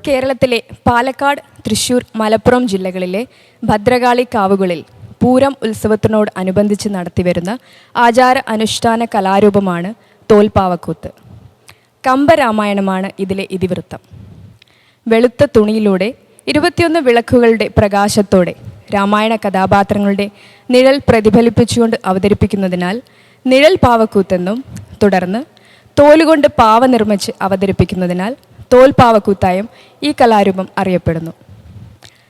കേരളത്തിലെ പാലക്കാട്, തൃശൂർ, മലപ്പുറം ജില്ലകളിലെ ഭദ്രകാളി കാവുകളിൽ പൂരം ഉത്സവത്തിനോട് അനുബന്ധിച്ച് നടത്തിവരുന്ന ആചാര അനുഷ്ഠാന കലാരൂപമാണ് തോൽപ്പാവക്കൂത്ത്. കമ്പരാമായണമാണ് ഇതിലെ ഇതിവൃത്തം. വെളുത്ത തുണിയിലൂടെ 21 വിളക്കുകളുടെ പ്രകാശത്തോടെ രാമായണ കഥാപാത്രങ്ങളുടെ നിഴൽ പ്രതിഫലിപ്പിച്ചുകൊണ്ട് അവതരിപ്പിക്കുന്നതിനാൽ നിഴൽ പാവക്കൂത്തെന്നും, തുടർന്ന് തോലുകൊണ്ട് പാവ നിർമ്മിച്ച് അവതരിപ്പിക്കുന്നതിനാൽ തോൽപ്പാവക്കൂത്തായും ഈ കലാരൂപം അറിയപ്പെടുന്നു.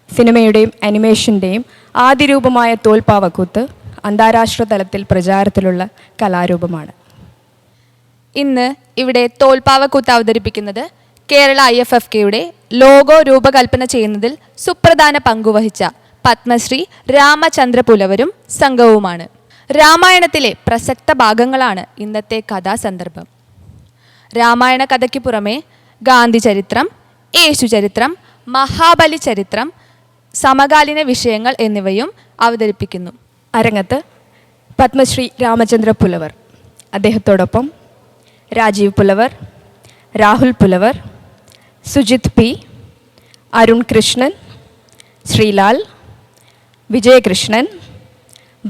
സിനിമയുടെയും അനിമേഷൻ്റെയും ആദിരൂപമായ തോൽപ്പാവക്കൂത്ത് അന്താരാഷ്ട്ര തലത്തിൽ പ്രചാരത്തിലുള്ള കലാരൂപമാണ്. ഇന്ന് ഇവിടെ തോൽപ്പാവക്കൂത്ത് അവതരിപ്പിക്കുന്നത് കേരള IFFKയുടെ ലോഗോ രൂപകൽപ്പന ചെയ്യുന്നതിൽ സുപ്രധാന പങ്കുവഹിച്ച പത്മശ്രീ രാമചന്ദ്ര പുലവരും സംഘവുമാണ്. രാമായണത്തിലെ പ്രസക്ത ഭാഗങ്ങളാണ് ഇന്നത്തെ കഥാസന്ദർഭം. രാമായണ കഥയ്ക്ക് പുറമെ ഗാന്ധി ചരിത്രം, യേശുചരിത്രം, മഹാബലി ചരിത്രം, സമകാലീന വിഷയങ്ങൾ എന്നിവയും അവതരിപ്പിക്കുന്നു. അരങ്ങത്ത് പത്മശ്രീ രാമചന്ദ്ര പുലവർ, അദ്ദേഹത്തോടൊപ്പം രാജീവ് പുലവർ, രാഹുൽ പുലവർ, സുജിത് P, അരുൺ കൃഷ്ണൻ, ശ്രീലാൽ, വിജയകൃഷ്ണൻ,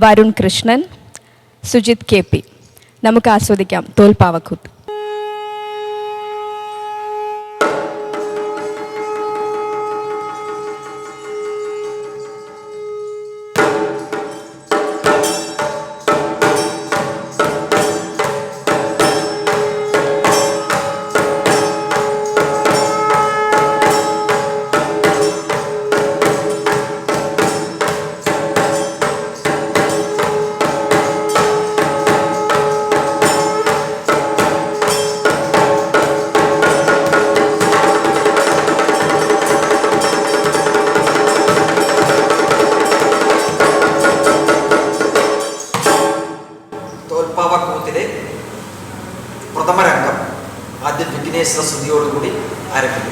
വരുൺ കൃഷ്ണൻ, സുജിത് KP. നമുക്ക് ആസ്വദിക്കാം തോൽപ്പാവക്കൂത്ത്. തോൽപ്പാവക്കൂത്തിലെ പ്രഥമ രംഗം ആദ്യം വിഘ്നേശ്വര സ്തുതിയോടുകൂടി ആരംഭിക്കും.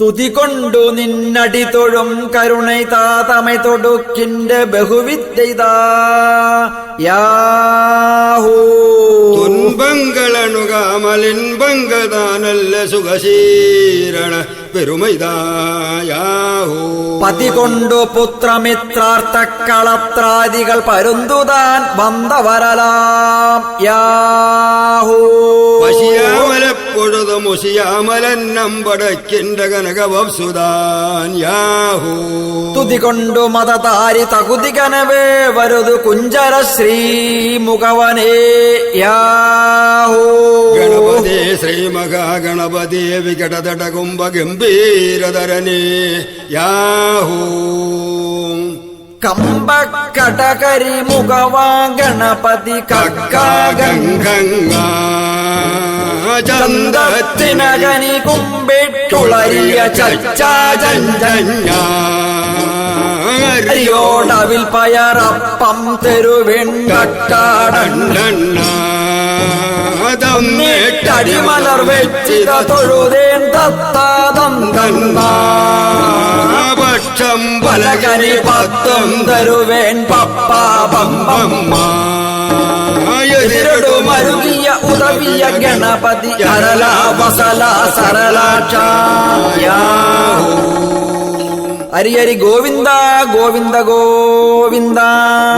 തുതി കൊണ്ടു നിന്നടി തൊഴും കരുണൈതാ തമൈ തൊടുക്കിന്റെ ബഹുവിദ്യതാ യാഹൂ തുன்பങ്ങളണുകാമൽ ഇൻപങ്കതാനല്ല സുഖശീരണ പെരുമൈതായാഹൂ പതി കൊണ്ടു പുത്രമിത്രാർത്ഥ കളത്രാദികൾ പരുന്തുതാൻ വന്നവരലാം യാഹൂ പശിയാമലപ്പൊഴുതു മുഷിയാമലന്നമ്പടക്കിന്റെ കനകവസുതാൻ യാഹൂ തുതി കൊണ്ടു മതതാരി തകുതി കനവേ വരുതു കുഞ്ചര ശ്രീ മുഖവനേ യാഹൂ ഗണപതി ശ്രീ മഹാഗണപതി വികടതട കുംഭ ഗംഭീരധരനേ യാഹൂ കമ്പക്കടകരി മുഖവാ ഗണപതി കക്കാഗംഗ ചന്തത്തിനകനി കുമ്പിട്ടുളരിയ ചച്ചാജഞ്ചോടവിൽ പയറപ്പം തെരുവെണ്ടടിമലർ വെച്ചിത തൊഴുതേൻ തത്താതം പക്ഷം പലകനി പത്തും തരുവേൻ പപ്പാപം എതിരടു മരുകിയ ഉദവിയ ഗണപതി അരല വസല സരലാക്ഷ ഹരിഹരി ഗോവിന്ദ ഗോവിന്ദ ഗോവിന്ദ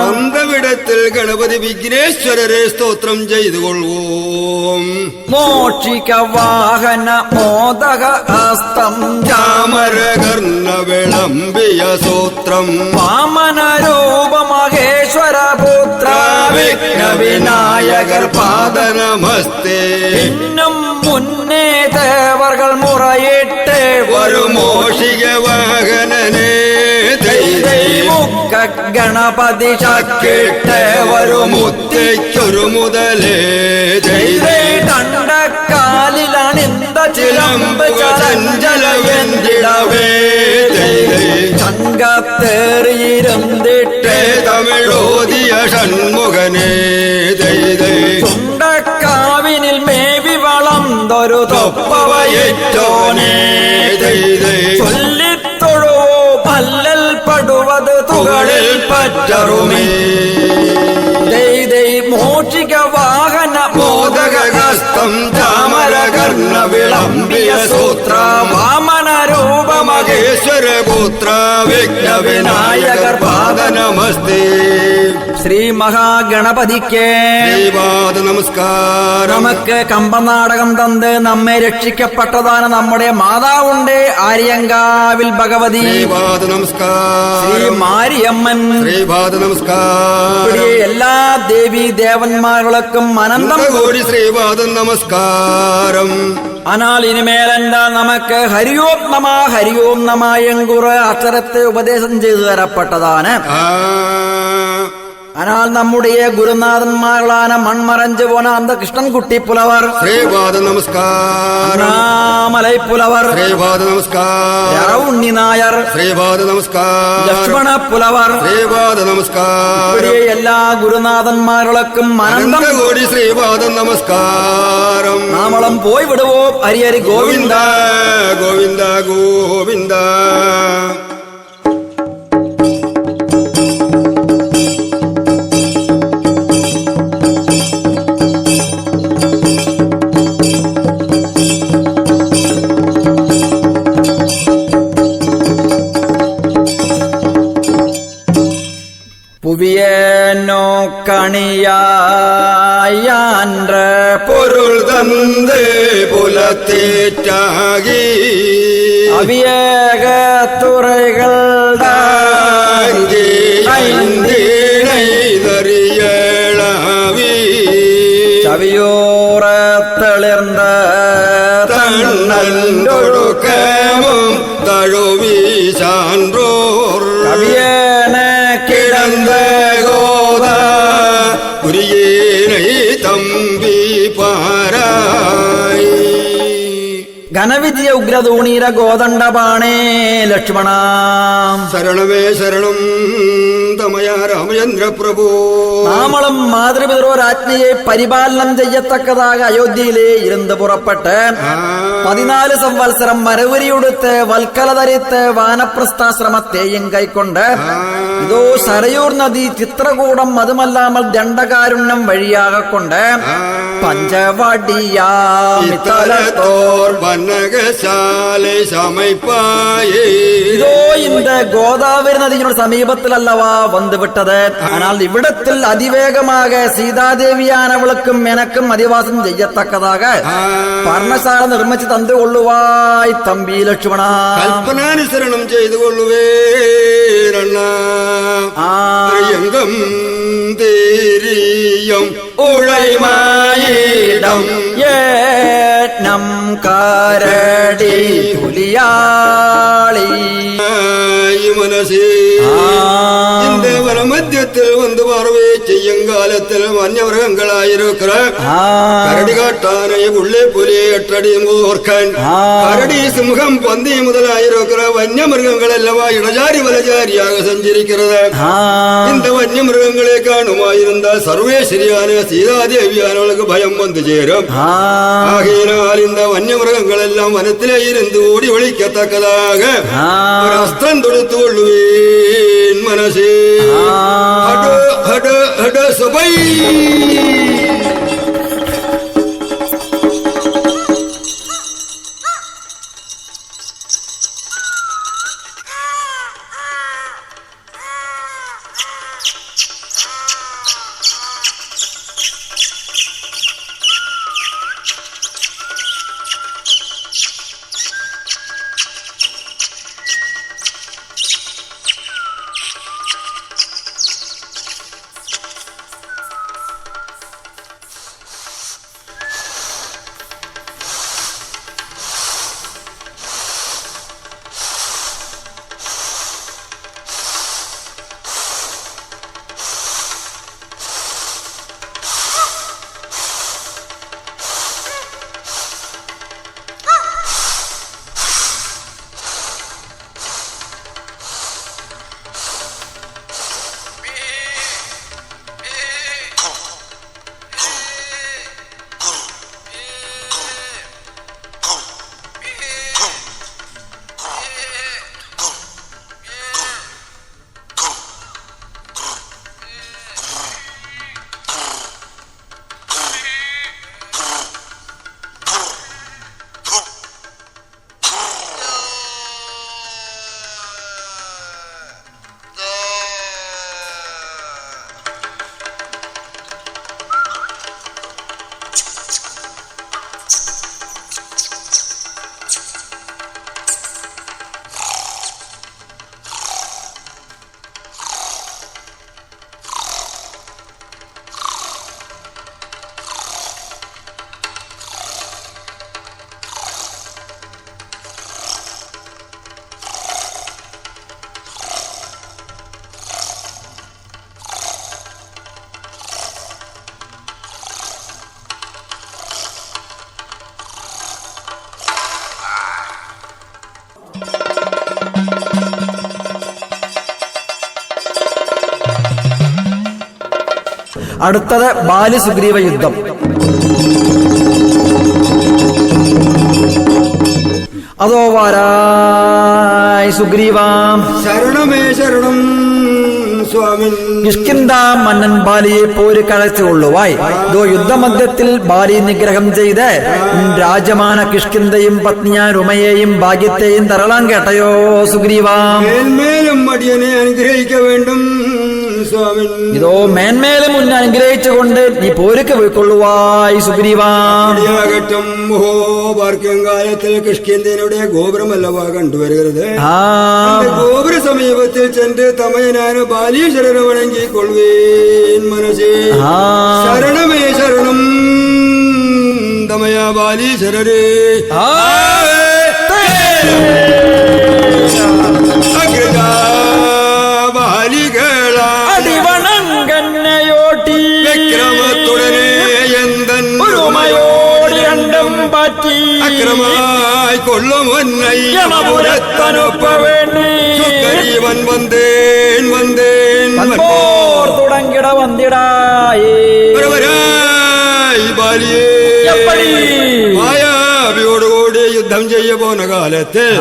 വന്നവിടത്തിൽ ഗണപതി വിഘ്നേശ്വരരെ സ്തോത്രം ചെയ്തുകൊള്ളുവോം മോക്ഷിക വാഹന മോദക ഹസ്തം ചാമരകർണ വിളംബിയ സൂത്രം വാമന രൂപ മഹേശ്വര പുത്ര വിഘ്ന വിനായകർ പാദനമസ്തേ ഇന്നും മുന്നേ ദേവർകൾ മുറയിട്ട് ഒരു മോഷിക വാഹനനേ മുക്ക ഗണപതി ചക്കിട്ട് മുത്തേക്കൊരു മുതലേ കണ്ടക്കാലിലണിന്ത ചിലമ്പ് ചലഞ്ചലവെന്തിടവേ ചങ്കത്തേറിയിരുന്നിട്ട് തമിഴോദിയ ഷൺമുഖനേ ചുണ്ടക്കാവിനിൽ മേവി വളർന്നൊരു തൊപ്പവയേറ്റോനേ ചൊല്ലിത്തൊഴുവോ പല്ലൽ പടുവത് തുകളിൽ പറ്ററുമേ മോക്ഷിക വാഹന മോദകഹസ്തം ചാമരകർണ വിളംബിയ സൂത്ര വാമന രൂപ മഹേശ്വര പുത്ര വിഘ്ന വിനായകർ പാദനമസ്തേ ശ്രീ മഹാഗണപതിക്ക് ശ്രീപാദ നമസ്കാരം. നമുക്ക് കമ്പനാടകം തന്ന് നമ്മെ രക്ഷിക്കപ്പെട്ടതാണ് നമ്മുടെ മാതാവുണ്ട് ആര്യങ്കാവിൽ ഭഗവതി. ശ്രീപാദ ശ്രീ നമസ്കാരം. മാരിയമ്മൻ. ശ്രീപാദ നമസ്കാരം. ഇവിടെ എല്ലാ ദേവി ദേവന്മാർക്കും അനന്തം കോടി ശ്രീപാദ നമസ്കാരം. ஆனால் ഇനിമേലെന്താ നമുക്ക് ഹരിയോം നമ എങ്കുറെ അക്ഷരത്തെ ഉപദേശം ചെയ്തു തരപ്പെട്ടതാണ്. ஆனால் நம்முடைய குருநாதன்மார்களான மண்மறைஞ்சு போன அந்த கிருஷ்ணன்குட்டி புலவர், ശ്രീപാദ നമസ്കാരം. அண்ணாமலை புலவர், ശ്രീപാദ നമസ്കാരം. உண்ணி நாயர், ശ്രീപാദ നമസ്കാരം. லட்சுமண புலவர், ശ്രീപാദ നമസ്കാരം. இப்படி எல்லா குருநாதன்மார்களுக்கும் அனந்தம் കോടി ശ്രീപാദ നമസ്കാരം. நாமளும் போய் விடுவோம். ஹரிஹரி ഗോവിന്ദ கோவிந்தா. ഗോവിന്ദ ഗോവിന്ദ. புவியேனோ கணியாயன்ற പൊരുൾ തന്ന് പുലത്തേറ്റാകി அவியக துறைகள் ൈന്ദറിയളവി ചവിയോറത്തെളിർന്ന തണ്ണൊടുക്കമും തഴുവി ചാன்றോർ കവിയേന കിടந்த ഗോദ കുരിയേனை തമ്പി പാരായി ഘനവിജയ ഉഗ്രതൂണീര ഗോദണ്ഡപാണേ ലക്ഷ്മണ. ശരണമേ ശരണം തമയ രാമചന്ദ്ര പ്രഭു. നാമളും മാതൃപിതൃരാജ്ഞയെ പരിപാലനം ചെയ്യത്തക്കതാക അയോധ്യയിലെ ഇരുന്ന് പുറപ്പെട്ട് 14 സംവത്സരം മരവുരിയുടുത്ത് വൽക്കല ധരിത്ത് വാനപ്രസ്ഥാശ്രമത്തെയും കൈക്കൊണ്ട് ഇതോ സരയൂർ നദി ചിത്രകൂടം അതുമല്ലാமல் ദണ്ഡകാരുണ്യം വഴിയാകൊണ്ട് പഞ്ചവടിയാമിത്തലത്തോർ വനകശാலை சமைப்பாயே. இதோ இந்த கோதாவரி நதியினோட சமீபத்திலல்லவா வந்து விட்டது. ஆனால் இவ்விடத்தில் அதிவேகமாக சீதாதேவியானவளுக்கும் எனக்கும் அதிவாசம் செய்யத்தக்கதாக பர்ணசாலை நிர்மிச்சு தந்து கொள்ளுவாய் தம்பி லட்சுமணா. கல்பனானுசரணம் செய்து கொள்ளுவேரண்ணா. எங்கம் தெரியும் உழைமாயிடம் ஏனம் கரடி புலியாளி மனசே இந்த வனமத்தியத்தில் வந்து பார்வை செய்யும் காலத்தில் வன்யமிருகங்களாயிருக்கிற கரடி காட்டானை உள்ளே புலி எட்டடி மூர்க்கன் கரடி சிம்ஹம் பந்தி முதலாயிருக்கிற வன்யமிருகங்கள் அல்லவா இடஜாரி வலஜாரியாக சஞ்சரிக்கிறது. இந்த வன்யமிருகங்களே காணுமாயிருந்தால் சர்வேஸ்வரியான சீதாதேவியானவளுக்கு பயம் வந்து சேரும். ஆகையினால் இந்த வன்யமிருகங்கள் எல்லாம் வனத்திலே இருந்து ஓடி ஒழிக்கத்தக்கதாக ஒரு அஸ்திரம் தொடுத்து கொள்ளுவேன் மனசே. ஹட ஹட ஹட சபை. അടുത്തത് ബാലി സുഗ്രീവ യുദ്ധം. അതോ വാരായ് സുഗ്രീവാം. ശരണമേ ശരണം സ്വാമിൻ. കിഷ്കിന്ധാ മന്നൻ ബാലിയെ പോര് കഴച്ചുകൊള്ളുവായി ഇതോ യുദ്ധമധ്യത്തിൽ ബാലി നിഗ്രഹം ചെയ്ത് രാജമാന കിഷ്കിന്ധയും പത്നിയാൻ രുമയെയും ഭാഗ്യത്തെയും തരളാൻ കേട്ടയോ സുഗ്രീവാം. മേൽമേലും അടിയനെ അനുഗ്രഹിക്ക വേണ്ടും സ്വാമിൻ. ഇതോ മേന്മേലും മുന്നേ അനുഗ്രഹിച്ചുകൊണ്ട് നീ പോരുക്ക് പോയിക്കൊള്ളുവായി സുഗ്രീവാം. മഹോപാർക്യം കാലത്തിൽ കിഷ്കിന്ധയുടെ ഗോപുരമല്ലവാ കണ്ടുവരുന്നത്. ഗോപുര സമീപത്തിൽ ചെன்று തമയനാന ബാലീശ്വരനെ വണങ്ങിക്കൊള്ളുവേൻ മനസ്സേ. ശരണമേ ശരണം തമയ ബാലീശ്വരരെ. അടിവണങ്കന്നയോട്ടി വിക്രമത്തുടനെ എന്തൻ ഒരുമയോട് രണ്ടും പാറ്റി അക്രമായി സുഗ്രീവൻ വந்தேன் തുടങ്ങിട വന്നിടായി ബാലിയേ മായാവിയോടുകൂടി യുദ്ധം ചെയ്യ പോന്ന കാലത്തിൽ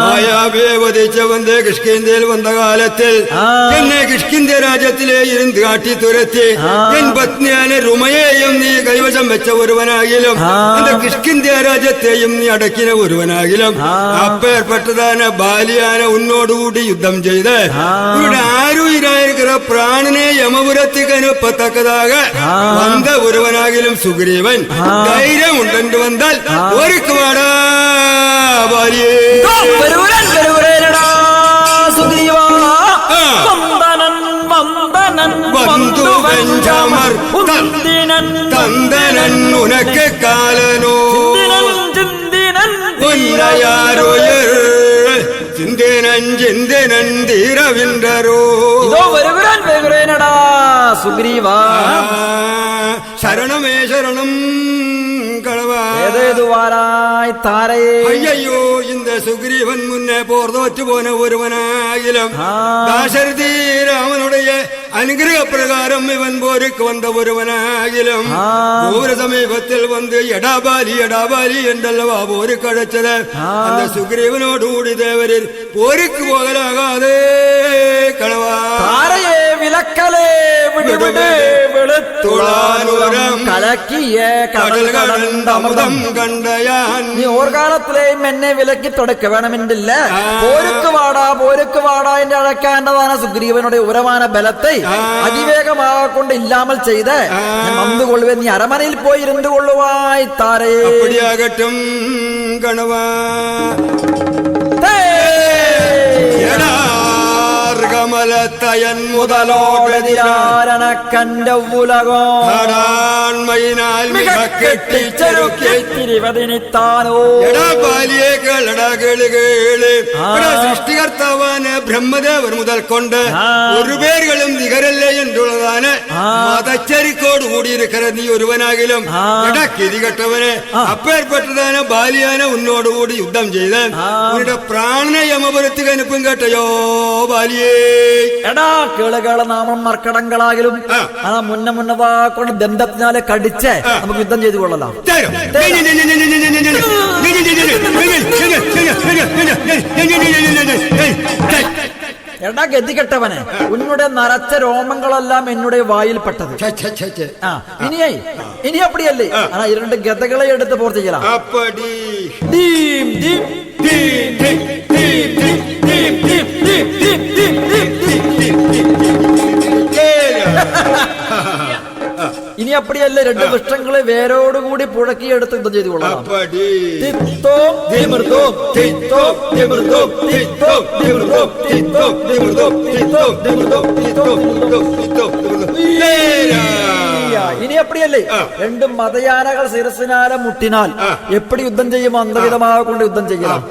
മായാവിയെ വധിച്ച് വന്ന് കിഷ്കിന്ത്യയിൽ വന്ന കാലത്തിൽ എന്നെ കിഷ്കിന്ത്യ രാജ്യത്തിലെ ഇരുന്ന് കാട്ടി തുരത്തി എൻ പത്നിയാനെ രുമയെയും നീ കൈവശം വെച്ച ഒരുവനാകിലും എന്റെ കിഷ്കിന്ത്യ രാജ്യത്തെയും നീ അടക്കിന ഒരുവനാകിലും അപ്പേർപ്പെട്ടതാണ് ബാലിയാനെ ഉന്നോടുകൂടി യുദ്ധം ചെയ്ത് ഇവിടെ ആരുയിരായിരിക്കുന്ന പ്രാണനെ യമപുരത്തേക്ക് അനുപ്പത്തക്കതാക വന്ന ഒരുവനാകിലും സുഗ്രീവൻ ധൈര്യമുണ്ടെന്ന് വന്നാൽ ഒരുക്ക് വാടാ ബാലിയേ തന്തനൻ ഉനക്ക് കാലനോ ചിന്തനൻ തീരവിണ്ടരോ സുഗ്രീവ ശരണമേ ശരണം കളവായി താരയെ അയ്യോ ഇന്ത സുഗ്രീവൻ മുന്നേ പോർതോറ്റു പോന ഒരുവനാകിലും ദാശരഥി രാമനുடைய അനുഗ്രഹപ്രകാരം ഇവൻ പോருக்கு വന്ന ഒരുവനാകിലും ഒരു സമീപത്തിൽ വന്ന് എടാബാലി എന്നല്ലവാ പോര് കഴച്ചത് അന്ത സുഗ്രീവനോടുകൂടി ദേവരിൽ പോருக்கு പോകലാകാതെ കളവാ താരയെ വിലക്കലേ വെളുത്തുളാനുരം കലക്കിയ കടൽ കടന്തമുദം കണ്ടയാൻ നീ ഓർക്കാലത്തിലെയും എന്നെ വിലക്കി തുടക്ക വേണമെന്നില്ല പോരുക്ക് വാടാ എന്റെ അഴക്കാണ്ടതാണ് സുഗ്രീവനുടെ ഉരമാന ബലത്തെ അതിവേഗമാകൊണ്ട് ഇല്ലാമൽ ചെയ്ത് വന്നുകൊള്ളുവേ നീ അരമനയിൽ പോയി ഇരുന്നു കൊള്ളുവായി താരയെ അപ്പടിയാകട്ടും കണവാ കമലത്തയൻ മുതലോടതിരാരണക്കന്റെ ഉലകോ സൃഷ്ടികർത്താവാന് ബ്രഹ്മദേവൻ മുതൽ കൊണ്ട് ഒരു പേരുകളും നികരല്ലേ എന്നുള്ളതാണ് മതച്ചരിക്കോട് കൂടിയിരിക്കുന്ന നീ ഒരുവനാകിലും കിരികെട്ടവന് അപ്പേർപ്പെട്ടതാണ് ബാലിയാനെ ഉന്നോടുകൂടി യുദ്ധം ചെയ്ത് അവരുടെ പ്രാണനെ യമപുരത്ത് കനുപ്പും കേട്ടയോ ബാലിയേ എടാ കേളുകളെ നാമം മർക്കടങ്ങളാകിലും മുന്നതാ കൊണ്ട് ദന്തത്തിനാലെ കടിച്ച് നമുക്ക് യുദ്ധം ചെയ്തു കൊള്ളലാം എടാ ഗതികെട്ടവനെ ഉന്നുടെ നരച്ച രോമങ്ങളെല്ലാം എന്നുടെ വായിൽപ്പെട്ടത് ഇനി അപ്പടിയല്ലേ രണ്ട് ഗതകളെ എടുത്ത് പോർ ചെയ്യലാം ഇനി അപ്പടിയല്ലേ രണ്ട് വൃക്ഷങ്ങളെ വേരോടുകൂടി പുഴക്കിയെടുത്ത് യുദ്ധം ചെയ്തു കൊള്ളാം ഇനി അപ്പടിയല്ലേ രണ്ട് മതയാനകൾ ശിരസിനാലെ മുട്ടിനാൽ എപ്പടി യുദ്ധം ചെയ്യുമോ അന്തവിധமாக കൊണ്ട് യുദ്ധം ചെയ്യலாம்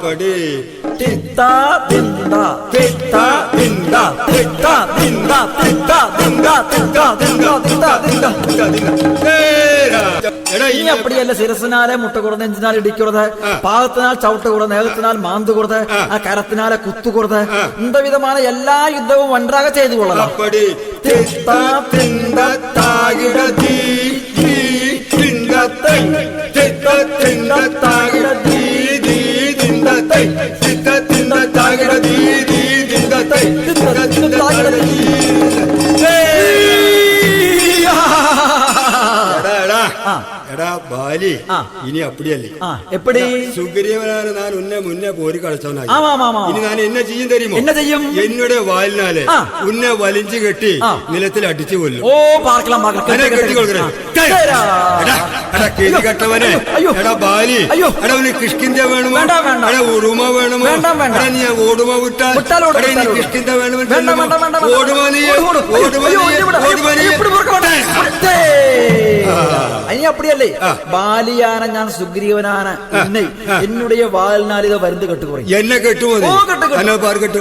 ഇനി അപ്പടിയല്ല ശിരസിനാലെ മുട്ട കൊടുത്ത് നെഞ്ചിനാൽ ഇടിക്കുന്നത് പാദത്തിനാൽ ചവിട്ട് കൊടുത്ത് നേഹത്തിനാൽ മാന്ത് കൊടുത്ത് ആ കരത്തിനാലെ കുത്തു കൊടുത്ത് വിധമാണ് എല്ലാ യുദ്ധവും ഒൻറാക ചെയ്തു കൊള്ളலாம் എടാ ബാലി ഇനി അപ്പടിയല്ലേ എപ്പടി സുഗ്രീവനാണ് ഞാൻ മുന്നേ പോരി കളിച്ചവനായി ഇനി ഞാൻ എന്നെ ചെയ്യും തരുമോ എന്നോട് വാലിനാല് ഉന്നെ വലിഞ്ചു കെട്ടി നിലത്തിൽ അടിച്ചു കൊല്ലും കെട്ടവനെ എടാ ബാലി എടാ അവന് കിഷ്കിന്ത വേണമോ എടാ ഉറുമ വേണമോ എടാ നീ ഓടുമ വിട്ടാൽ കിഷ്കിന്ത വേണമോ ഓടുമോ നീ ഇനി അപ്പടിയല്ലേ ബാലിയാന ഞാൻ സുഗ്രീവനാണ് എന്നുடைய വാലിനാൽ ഇത് വരുന്നത് കെട്ടുകുറി എന്നെ കെട്ടുമോ കെട്ടു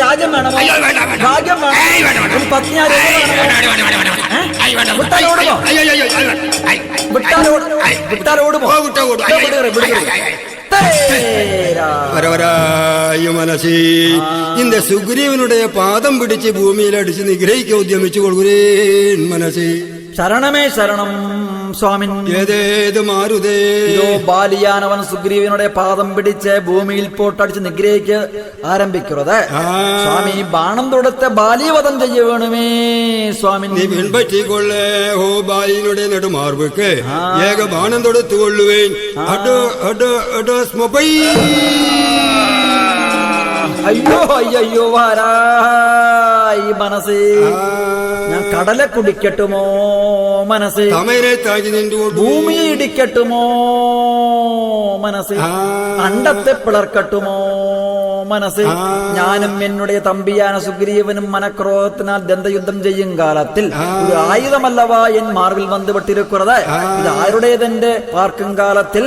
രാജ്യം വേണം ഭാഗ്യം വേണം പത്നി വിട്ടാൽ ഓടുമോ? വിട്ടാൽ ഓടുമോ? മനസ്സേ இந்த സുഗ്രീവനുடைய പാദം പിടിച്ച് ഭൂമിയിൽ അടിച്ച് നിഗ്രഹിക്കാൻ ഉദ്യമിച്ചു കൊള്ളുരേൻ മനസ്സേ. ശരണമേ ശരണം സ്വാമിൻ. ഏതേത് മാരുതേ ബാലിയാനവൻ സുഗ്രീവനുടെ പാദം പിടിച്ച് ഭൂമിയിൽ പോട്ടടിച്ച് നിഗ്രഹിക്ക് ആരംഭിക്കുന്നത്. സ്വാമി ബാണം തൊടുത്ത് ബാലിവധം ചെയ്യ വേണമേ സ്വാമി. നീ പിൻപറ്റിക്കൊള്ളേ ഹോ ബാലിനുടെ നെടുമാർബുക്ക് ഏക ബാണം തൊടുത്തു കൊള്ളുവേൻ. അയ്യോ അയ്യോ വാരായി മനസ്സേ, ഞാൻ കടലെ കുടിക്കട്ടുമോ മനസ്സേ? ഭൂമിയെ ഇടിക്കട്ടുമോ മനസ്സേ? അണ്ടത്തെ പിളർക്കട്ടുമോ മനസ്സേ? ഞാനും എന്നുடைய തമ്പിയാന സുഗ്രീവനും മനക്രോധത്തിനാൽ ദന്തയുദ്ധം ചെയ്യും കാലത്തിൽ ഒരു ആയുധമല്ലവാ എൻ മാർവിൽ വന്ന് പെട്ടിരിക്കുന്നത്. ഇത് ആരുടേതെന്റെ പാർക്കും കാലത്തിൽ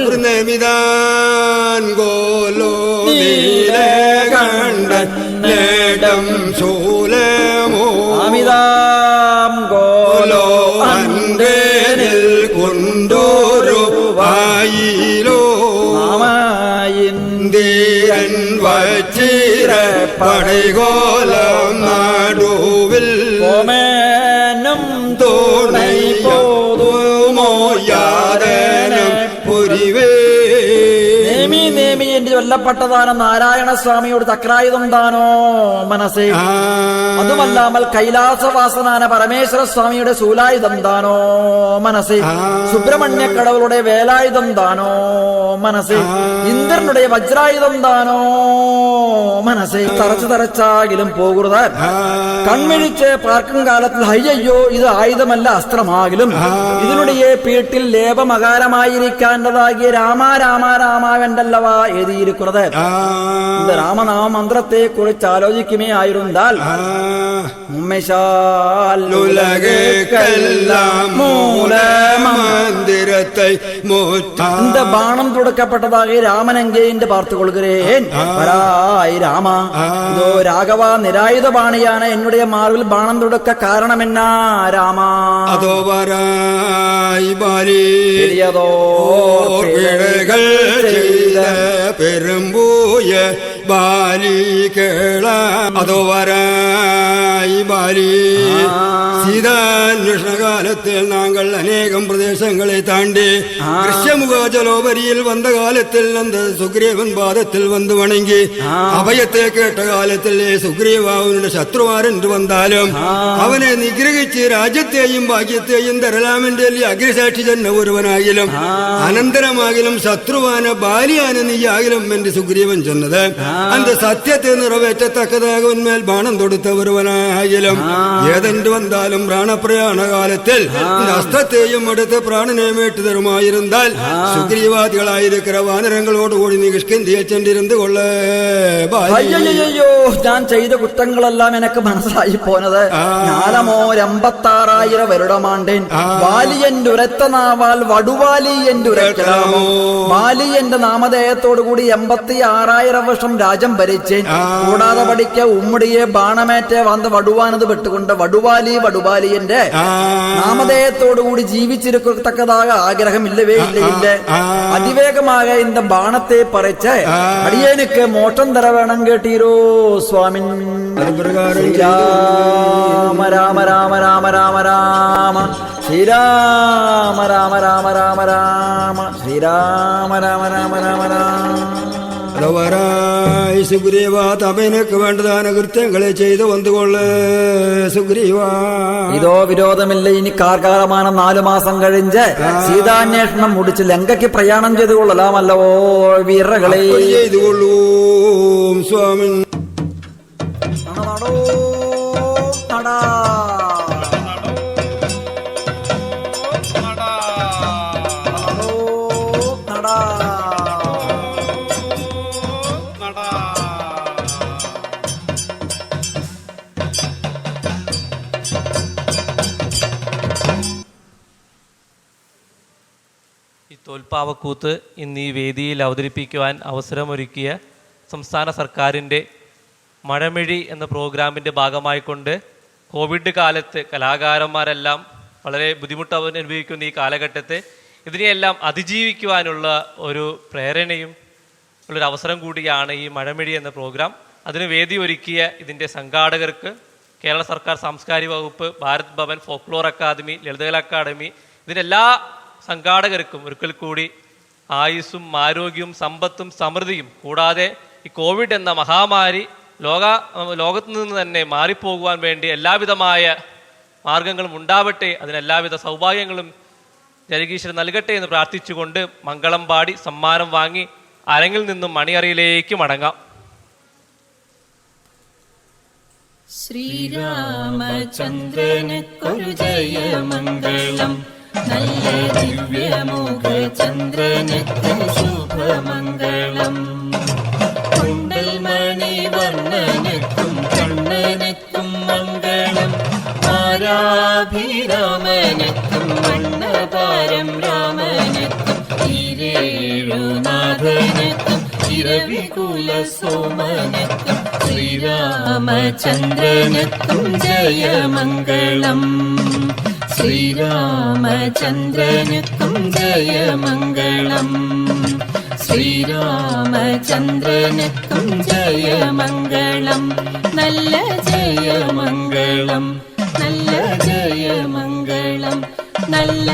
അമിതാം ഗോലോ അന്തേനിൽ കൊണ്ടോരോ വായിലോ മാമായിന്ദീരൻ വച്ചിര പടകോലം നടുവിൽ ഓമേനം തോണൈ പോതുമോ യാതനം പുരിവേ. എന്ന് ചൊല്ലപ്പെട്ടതാണ് നാരായണ സ്വാമിയോട് ചക്രായുധം താനോ മനസ്സേ? അതുമല്ലാമൽ കൈലാസവാസനാന പരമേശ്വര സ്വാമിയുടെ ശൂലായുധം താനോ മനസ്സേ? സുബ്രഹ്മണ്യ കടവുളുടെ വേലായുധം താനോ മനസ്സേ? ഇന്ദ്രനുടെ വജ്രായുധം താനോ മനസ്സേ? തറച്ചു തറച്ചാകിലും പോകരുത്. കൺമിഴിച്ച് പാർക്കും കാലത്തിൽ അയ്യോ ഇത് ആയുധമല്ല അസ്ത്രമാകിലും ഇതിനുடைய പീട്ടിൽ ലേപമകാരമായിരിക്കേണ്ടതാകിയ രാമ രാമ രാമാവെണ്ടല്ലവാ എഴുതിയിരിക്കുന്നത്. இந்த ராமநாம மந்திரத்தை குறித்து ஆலோசிக்குமே ஆயிருந்தால் இந்த பானம் தொடுக்கப்பட்டதாக ராமன் எங்கே என்று பார்த்துக் கொள்கிறேன். ராம இதோ ராகவா நிராயுத பாணியான என்னுடைய மார்பில் பானம் தொடுக்க காரணம் என்ன ராமா? அதோ வராய் பாலி பெரியதோ പെരുമ്പൂയ ബാലി കേള. അതോ വരായി ബാലി സീതാന്വേഷണ കാലത്തിൽ നാങ്ങൾ അനേകം പ്രദേശങ്ങളെ താണ്ടി ദൃശ്യമുഖാചലോപരിയിൽ വന്ന കാലത്തിൽ അന്ത സുഗ്രീവൻ പാദത്തിൽ വന്ന് വണങ്ങി അഭയത്തെ കേട്ട കാലത്തിൽ സുഗ്രീവാവിനുടെ ശത്രുവാരെന്ത് വന്നാലും അവനെ നിഗ്രഹിച്ച് രാജ്യത്തെയും ഭാഗ്യത്തെയും തരലാമിന്റെ അഗ്രസാക്ഷി തന്നെ ഒരുവനാകിലും അനന്തരമാകിലും ശത്രുവാന ബാലിയാന നീയാകിലും എന്റെ സുഗ്രീവൻ ചെന്നത് അന്ത സത്യത്തെ നിറവേറ്റത്തക്കതാകുന്മേൽ ബാണം തൊടുത്ത ഒരുവനാകിലും ഏതെന്ത് വന്നാലും പ്രാണപ്രയാണ കാലത്തിൽ അസ്ത്രത്തെയും എടുത്ത് പ്രാണനെ മേട്ട് തരുമായിരുന്നാൽ സുഗ്രീവാദികളായിരിക്കുന്ന വാനരങ്ങളോടുകൂടി നീ കിഷ്കിന്ധിയെ ചെണ്ടിരുന്ന് കൊള്ളേ. അയ്യോ ഞാൻ ചെയ്ത കുറ്റങ്ങളെല്ലാം എനിക്ക് മനസ്സിലായി പോന്നത്. ഞാനമോ 86,000 വരുടമാണ്ടേൻ വാലിയന്റെ ഉരത്ത നാവാൽ വടുവാലി എന്റെ ഉരക്കലാമോ? വാലി എന്റെ നാമധേയത്തോടുകൂടി 86,000 വർഷം രാജ്യം ഭരിച്ചേൻ. കൂടാതെ പഠിക്ക ഉമ്മുടിയെ ബാണമേറ്റ് വന്ന് വടുവാനത് വിട്ടുകൊണ്ട് വടുവാലി വടുവാലിയന്റെ നാമധേയത്തോടുകൂടി ജീവിച്ചിരിക്കത്തക്കതാക ആഗ്രഹമില്ലവേ ഇല്ല. അതിവേഗമായ இந்த ബാണത്തെ പറിച്ച് അടിയേനുക്ക് മോട്ടം തര വേണം കേട്ടീരോ സ്വാമിൻ. ശ്രീരാമ രാമ രാമ രാമ രാമ രാമ ശ്രീരാമ രാമ രാമ രാമ രാമ ശ്രീരാമ രാമ രാമ രാമ രാമ. സുഗ്രീവ തമനക്ക് വേണ്ടതാന കൃത്യങ്ങളെ ചെയ്ത് വന്നുകൊള്ളേ സുഗ്രീവ. ഇതോ വിരോധമില്ല. ഇനി കാർകാലമാണ് 4 മാസം കഴിഞ്ഞ് സീതാന്വേഷണം മുടിച്ച് ലങ്കയ്ക്ക് പ്രയാണം ചെയ്തു കൊള്ളലാമല്ലോ വീരകളെ. ചെയ്തുകൊള്ളൂ സ്വാമി. തോൽപ്പാവക്കൂത്ത് ഇന്ന് ഈ വേദിയിൽ അവതരിപ്പിക്കുവാൻ അവസരമൊരുക്കിയ സംസ്ഥാന സർക്കാരിൻ്റെ മഴമിഴി എന്ന പ്രോഗ്രാമിൻ്റെ ഭാഗമായിക്കൊണ്ട് കോവിഡ് കാലത്ത് കലാകാരന്മാരെല്ലാം വളരെ ബുദ്ധിമുട്ട് അനുഭവിക്കുന്ന ഈ കാലഘട്ടത്തെ ഇതിനെയെല്ലാം അതിജീവിക്കുവാനുള്ള ഒരു പ്രേരണയും ഉള്ളൊരു അവസരം കൂടിയാണ് ഈ മഴമിഴി എന്ന പ്രോഗ്രാം. അതിന് വേദി ഒരുക്കിയ ഇതിൻ്റെ സംഘാടകർക്ക് കേരള സർക്കാർ സാംസ്കാരിക വകുപ്പ്, Bharat Bhavan, folklore academy, Lalithakala academy, ഇതിനെല്ലാ സംഘാടകർക്കും ഒരിക്കൽ കൂടി ആയുസ്സും ആരോഗ്യവും സമ്പത്തും സമൃദ്ധിയും, കൂടാതെ ഈ കോവിഡ് എന്ന മഹാമാരി ലോകത്തു നിന്ന് തന്നെ മാറിപ്പോകുവാൻ വേണ്ടി എല്ലാവിധമായ മാർഗങ്ങളും ഉണ്ടാവട്ടെ, അതിനെല്ലാവിധ സൗഭാഗ്യങ്ങളും ജനകീശ്വരൻ നൽകട്ടെ എന്ന് പ്രാർത്ഥിച്ചുകൊണ്ട് മംഗളം പാടി സമ്മാനം വാങ്ങി അരങ്ങിൽ നിന്നും മണിയറയിലേക്ക് മടങ്ങാം. ശ്രീരാമചന്ദ്രനൊരു ജയമംഗളം, നല്ല ദിവ്യമോഹ ചന്ദ്രനൊരു ശുഭമംഗളം. കുണ്ടൽ മണിവർണ്ണനക്കും കണ്ണനക്കും മംഗളം, ആരാഭിരാമനക്കും മണ്ണപാരം രാമനക്കും ഈരേഴുനാഥനക്കും ഇരവികുല സോമനക്കും ശ്രീരാമചന്ദ്രനക്കും ജയമംഗളം. ശ്രീരാമചന്ദ്രനക്കും ജയമംഗളം. ശ്രീരാമചന്ദ്രനക്കും ജയമംഗളം. നല്ല ജയമംഗളം, നല്ല ജയമംഗളം, നല്ല